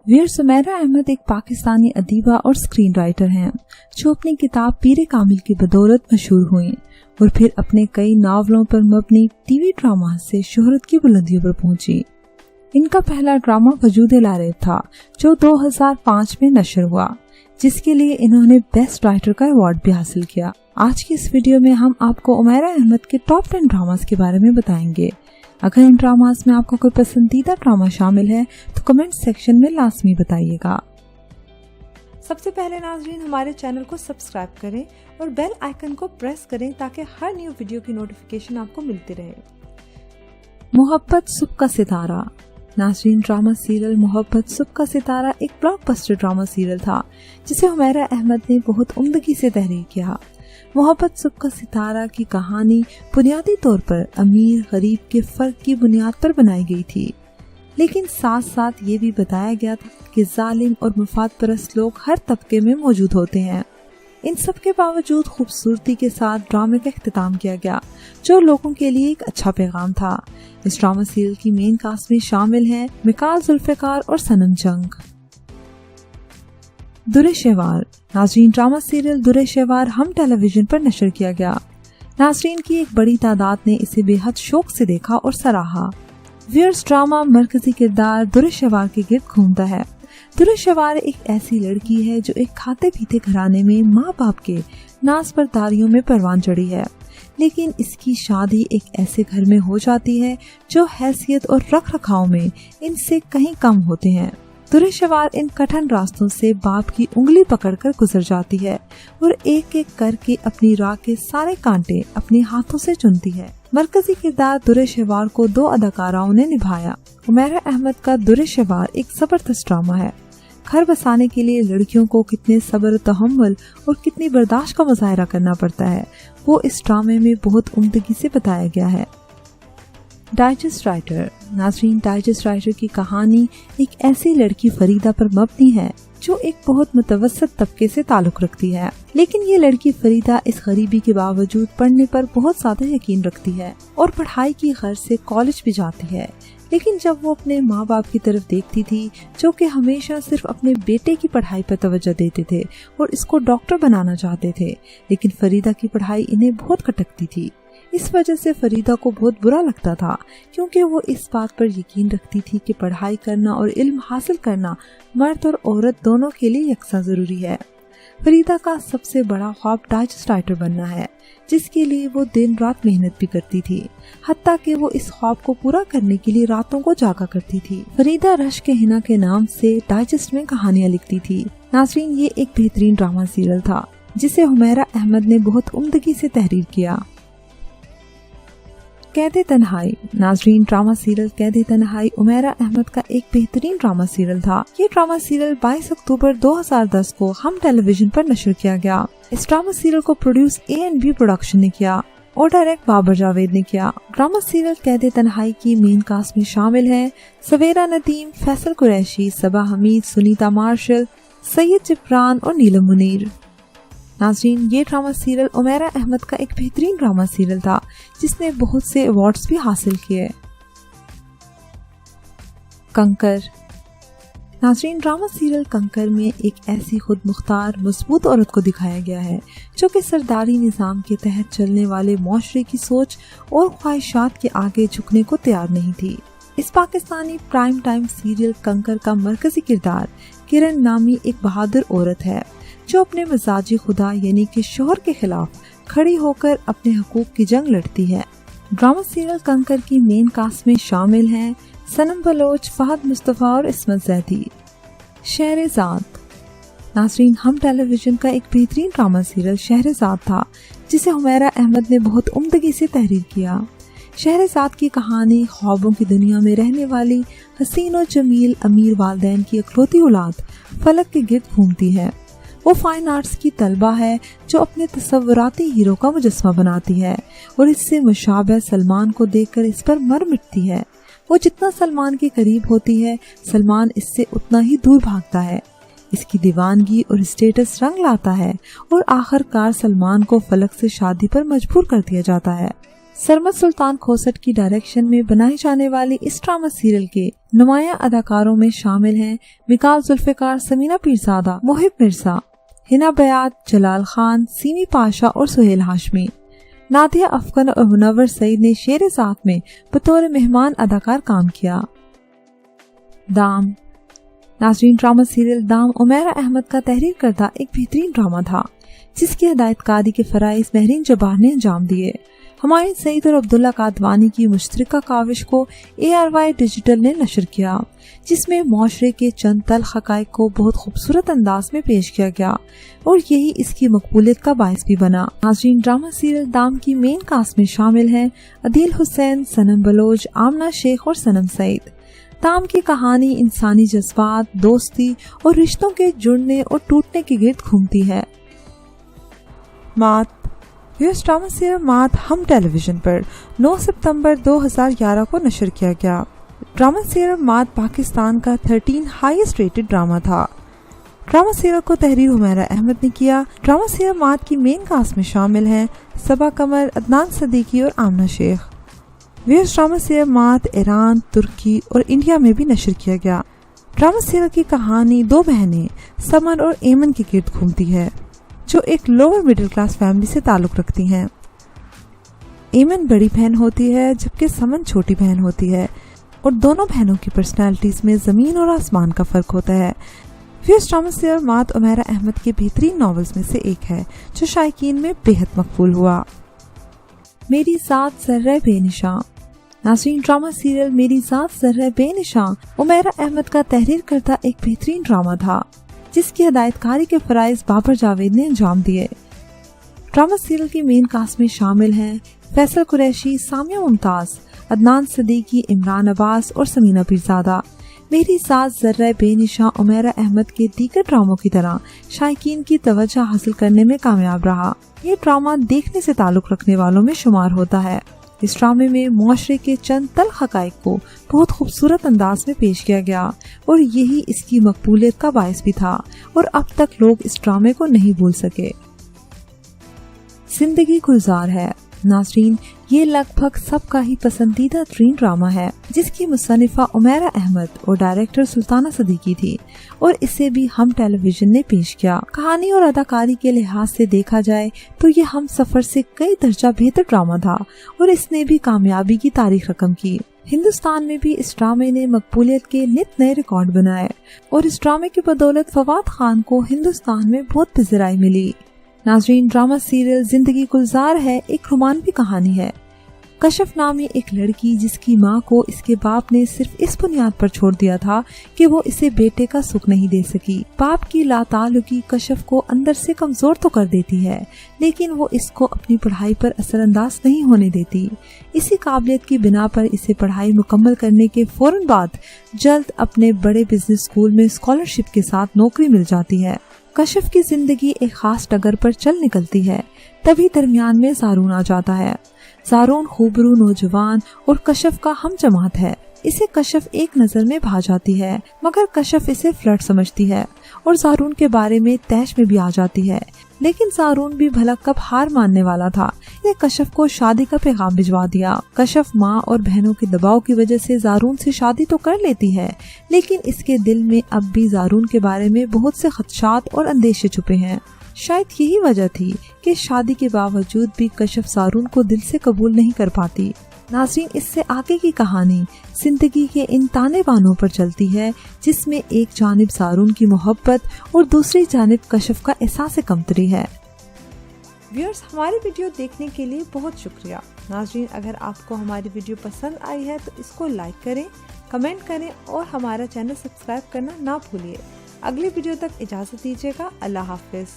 वीर सुमेरा अहमद एक पाकिस्तानी अदीबा और screen writer हैं जो अपनी किताब पीरे कामिल की बदौलत मशहूर हुई और फिर अपने कई नावलों पर मबनी टीवी ड्रामा से शोहरत की बुलंदियों पर पहुंची। इनका पहला ड्रामा वजूद लारेब था जो 2005 में नशर हुआ, जिसके लिए इन्होंने बेस्ट राइटर का अवार्ड भी हासिल किया। आज की इस वीडियो में हम आपको उमैरा अहमद के टॉप 10 ड्रामास के बारे में बताएंगे। अगर इन ड्रामास में आपका कोई पसंदीदा ड्रामा शामिल है तो कमेंट सेक्शन में लाजमी बताइएगा। सबसे पहले नाज़रीन, हमारे चैनल को सब्सक्राइब करें और बेल आइकन को प्रेस करें ताकि हर न्यू वीडियो की नोटिफिकेशन आपको मिलती रहे। मोहब्बत सुबह का सितारा। नाज़रीन, ड्रामा सीरियल मोहब्बत सुबह का सितारा एक ब्लॉकबस्टर ड्रामा सीरियल था जिसे उमैरा अहमद ने बहुत उम्दगी से तहरीर किया। मोहब्बत सुबह का सितारा की कहानी बुनियादी तौर पर अमीर गरीब के फर्क की बुनियाद पर बनाई गई थी, लेकिन साथ साथ ये भी बताया गया था कि जालिम और मुफाद परस्त लोग हर तबके में मौजूद होते हैं। इन सब के बावजूद खूबसूरती के साथ ड्रामे का इख्तिताम किया गया जो लोगों के लिए एक अच्छा पैगाम था। इस ड्रामा सीरियल की मेन कास्ट में शामिल हैं मिकाल जुल्फ़िकार और सनम जंग। दुरे शेवार। नाज़रीन, ड्रामा सीरियल दुरे शेवार हम टेलीविजन पर नशर किया गया। नाज़रीन की एक बड़ी तादाद ने इसे बेहद शौक से देखा और सराहा। व्यूअर्स, ड्रामा मरकजी किरदार दुरे शेवार के गिर्द घूमता है। दुरे शेवार एक ऐसी लड़की है जो एक खाते पीते घराने में माँ बाप के नाज बरदारियों में परवान चढ़ी है, लेकिन इसकी शादी एक ऐसे घर में हो जाती है जो हैसियत और रख रखाव में इनसे कहीं कम होते हैं। दुरे शेवार इन कठिन रास्तों से बाप की उंगली पकड़कर गुजर जाती है और एक एक करके अपनी राह के सारे कांटे अपने हाथों से चुनती है। मरकजी किरदार दुरे शेवार को 2 अदाकाराओं ने निभाया। उमैरा अहमद का दुरे शेवार एक जबरदस्त ड्रामा है। घर बसाने के लिए लड़कियों को कितने सब्र, तहम्मुल और कितनी बर्दाश्त का मुजाहरा करना पड़ता है, वो इस ड्रामे में बहुत उम्दगी से बताया गया है। Digest writer. नाज़रीन, डाइजेस्ट राइटर की कहानी एक ऐसी लड़की फरीदा पर मबनी है जो एक बहुत मुतवस्सित तबके से ताल्लुक रखती है, लेकिन ये लड़की फरीदा इस गरीबी के बावजूद पढ़ने पर बहुत ज्यादा यकीन रखती है और पढ़ाई की गर्ज से कॉलेज भी जाती है। लेकिन जब वो अपने माँ बाप की तरफ देखती थी जो कि हमेशा सिर्फ अपने बेटे की पढ़ाई पर तवज्जो देते थे और इसको डॉक्टर बनाना चाहते थे, लेकिन फरीदा की पढ़ाई इन्हें बहुत खटकती थी। इस वजह से फरीदा को बहुत बुरा लगता था क्योंकि वो इस बात पर यकीन रखती थी कि पढ़ाई करना और इल्म हासिल करना मर्द और औरत दोनों के लिए यकसा जरूरी है। फरीदा का सबसे बड़ा ख्वाब डाइजेस्ट राइटर बनना है, जिसके लिए वो दिन रात मेहनत भी करती थी, हत्ता कि वो इस ख्वाब को पूरा करने के लिए रातों को जागा करती थी। फरीदा रश्क हिना के नाम से डाइजेस्ट में कहानियाँ लिखती थी। नाज़रीन, ये एक बेहतरीन ड्रामा सीरियल था जिसे उमैरा अहमद ने बहुत उम्दगी से तहरीर किया। कैदे तन्हाई। नाज़रीन, ड्रामा सीरियल कैदे तन्हाई उमैरा अहमद का एक बेहतरीन ड्रामा सीरियल था। ये ड्रामा सीरियल 22 अक्टूबर 2010 को हम टेलीविजन पर नशर किया गया। इस ड्रामा सीरियल को प्रोड्यूस A&B प्रोडक्शन ने किया और डायरेक्ट बाबर जावेद ने किया। ड्रामा सीरियल कैदे तन्हाई की मेन कास्ट में शामिल है सवेरा नदीम, फैसल कुरैशी, सबा हमीद, सुनीता मार्शल, सैयद जिब्रान और नीलम मुनीर। नाज़रीन, ये ड्रामा सीरियल उमैरा अहमद का एक बेहतरीन ड्रामा सीरियल था जिसने बहुत से अवार्ड्स भी हासिल किए। कंकर। नाज़रीन, ड्रामा सीरियल कंकर में एक ऐसी खुद मुख्तार मजबूत औरत को दिखाया गया है जो कि सरदारी निज़ाम के तहत चलने वाले मुआशरे की सोच और ख्वाहिशात के आगे झुकने को तैयार नहीं थी। इस पाकिस्तानी प्राइम टाइम सीरियल कंकर का मरकजी किरदार किरण नामी एक बहादुर औरत है जो अपने मजाजी खुदा यानी कि शोहर के खिलाफ खड़ी होकर अपने हकूक की जंग लड़ती है। ड्रामा सीरियल कंकर की मेन कास्ट में शामिल हैं सनम बलोच, फहद मुस्तफा और इस्मत जैदी। शहरज़ाद। नाज़रीन, हम टेलीविजन का एक बेहतरीन ड्रामा सीरियल शहरज़ाद था जिसे उमैरा अहमद ने बहुत उम्दगी से तहरीर किया। शहरज़ाद की कहानी ख्वाबों की दुनिया में रहने वाली हसीन और जमील अमीर वालिदैन की इकलौती औलाद फलक के गिर्द घूमती है। वो फाइन आर्ट्स की तलबा है जो अपने तसव्वुराती हीरो का मुजस्मा बनाती है और इससे मुशाबह सलमान को देखकर इस पर मर मिटती है। वो जितना सलमान के करीब होती है, सलमान इससे उतना ही दूर भागता है। इसकी दीवानगी और स्टेटस रंग लाता है और आखिरकार सलमान को फलक से शादी पर मजबूर कर दिया जाता है। सरमद सुल्तान खोसट की डायरेक्शन में बनाए जाने वाली इस ड्रामा सीरियल के नुमाया अदाकारों में शामिल हैं मिकाल जुल्फिकार, समीना पीरजादा, मोहिब मिर्जा, हिना बयात, जलाल खान, सीमी पाशा और सुहेल हाशमी। नादिया अफगन और मुनव्वर सईद ने शेर-ए-ज़ात में बतौर मेहमान अदाकार काम किया। दाम। नाज़रीन, ड्रामा सीरियल दाम उमैरा अहमद का तहरीर करदा एक बेहतरीन ड्रामा था जिसकी हिदायतकारी के फराइज़ महरीन जब्बार ने अंजाम दिए। हुमायूं सईद और अब्दुल्ला कादवानी की मुश्तरका काविश को ARY डिजिटल ने नशर किया, जिसमें मुआशरे के चंद तल्ख हक़ाइक़ को बहुत खूबसूरत अंदाज में पेश किया गया और यही इसकी मकबूलियत का बायस भी बना। नाज़रीन, ड्रामा सीरियल दाम की मेन कास्ट में शामिल हैं अदील हुसैन, सनम बलोच, आमना शेख और सनम सईद। दाम की कहानी इंसानी जज्बात, दोस्ती और रिश्तों के जुड़ने और टूटने के गिर्द घूमती है। मात। ड्रामा सीरियल मात हम टेलीविजन पर 9 सितंबर 2011 को नशर किया गया। ड्रामा सीरियल मात पाकिस्तान का 13 हाईएस्ट रेटेड ड्रामा था। ड्रामा सीरियल को तहरीर हुमैरा अहमद ने किया। ड्रामा सीरियल मात की मेन कास्ट में शामिल हैं सबा कमर, अदनान सदीकी और आमना शेख। ड्रामा सीरियल मात ईरान, तुर्की और इंडिया में भी नशर किया गया। ड्रामा सीरियल की कहानी दो बहनें समन और एमन के गिर्द घूमती है जो एक लोअर मिडिल क्लास फैमिली से ताल्लुक रखती हैं। एमन बड़ी बहन होती है जबकि समन छोटी बहन होती है और दोनों बहनों की पर्सनालिटीज में जमीन और आसमान का फर्क होता है। ड्रामा सीरियल मात उमैरा अहमद के बेहतरीन नॉवेल्स में से एक है जो शायकीन में बेहद मकबूल हुआ। मेरी ज़ात ज़र्रा बेनिशां। नाज़रीन, ड्रामा सीरियल मेरी ज़ात ज़र्रा बेनिशां उमैरा अहमद का तहरीर करता एक बेहतरीन ड्रामा था जिसकी हिदायतकारी के फराइज़ बाबर जावेद ने अंजाम दिए। ड्रामा सीरियल की मेन कास्ट में शामिल हैं फैसल कुरैशी, सामिया मुमताज, अदनान सदीकी, इमरान अब्बास और समीना पीरजादा। मेरी ज़ात ज़र्रा बेनिशां उमैरा अहमद के दीगर ड्रामों की तरह शायकीन की तवज्जो हासिल करने में कामयाब रहा। ये ड्रामा देखने से ताल्लुक रखने वालों में शुमार होता है। इस ड्रामे में मुआशरे के चंद तल्ख हक़ाइक़ को बहुत खूबसूरत अंदाज में पेश किया गया और यही इसकी मकबूलियत का बायस भी था और अब तक लोग इस ड्रामे को नहीं भूल सके। जिंदगी गुलजार है। नाज़रीन, ये लगभग सबका ही पसंदीदा तरीन ड्रामा है जिसकी मुसन्निफा उमैरा अहमद और डायरेक्टर सुल्ताना सदीकी थी और इसे भी हम टेलीविजन ने पेश किया। कहानी और अदाकारी के लिहाज से देखा जाए तो ये हम सफर से कई दर्जा बेहतर ड्रामा था और इसने भी कामयाबी की तारीख रकम की। हिंदुस्तान में भी इस ड्रामे ने मकबूलियत के नित नए रिकॉर्ड बनाए और इस ड्रामे की बदौलत फवाद खान को हिंदुस्तान में बहुत पज़िराई मिली। नाज़रीन, ड्रामा सीरियल जिंदगी गुलजार है एक रोमांटिक कहानी है। कशफ नामी एक लड़की जिसकी माँ को इसके बाप ने सिर्फ इस बुनियाद पर छोड़ दिया था कि वो इसे बेटे का सुख नहीं दे सकी। बाप की लाताल्लुकी कशफ को अंदर से कमजोर तो कर देती है लेकिन वो इसको अपनी पढ़ाई पर असरअंदाज नहीं होने देती। इसी काबिलियत की बिना पर इसे पढ़ाई मुकम्मल करने के फौरन बाद जल्द अपने बड़े बिजनेस स्कूल में स्कॉलरशिप के साथ नौकरी मिल जाती है। कशफ की जिंदगी एक खास डगर पर चल निकलती है। तभी दरमियान में ज़ारून आ जाता है। ज़ारून खूबरू नौजवान और कशफ का हम जमात है। इसे कशफ एक नजर में भा जाती है मगर कशफ इसे फ्लर्ट समझती है और ज़ारून के बारे में तैश में भी आ जाती है। लेकिन ज़ारून भी भला कब हार मानने वाला था। इसने कशफ को शादी का पैगाम भिजवा दिया। कशफ माँ और बहनों के दबाव की वजह से ज़ारून से शादी तो कर लेती है लेकिन इसके दिल में अब भी ज़ारून के बारे में बहुत से खदशात और अंदेशे छुपे हैं। शायद यही वजह थी कि शादी के बावजूद भी कशफ ज़ारून को दिल से कबूल नहीं कर पाती। नाज़रीन, इससे आगे की कहानी जिंदगी के इन ताने बानों पर चलती है जिसमें एक जानिब ज़ारून की मोहब्बत और दूसरी जानिब कशफ का एहसास कमतरी है। व्यूअर्स, हमारी वीडियो देखने के लिए बहुत शुक्रिया। नाज़रीन, अगर आपको हमारी वीडियो पसंद आई है तो इसको लाइक करें, कमेंट करें और हमारा चैनल सब्सक्राइब करना ना भूलिए। अगली वीडियो तक इजाज़त दीजिएगा। अल्लाह हाफिज़।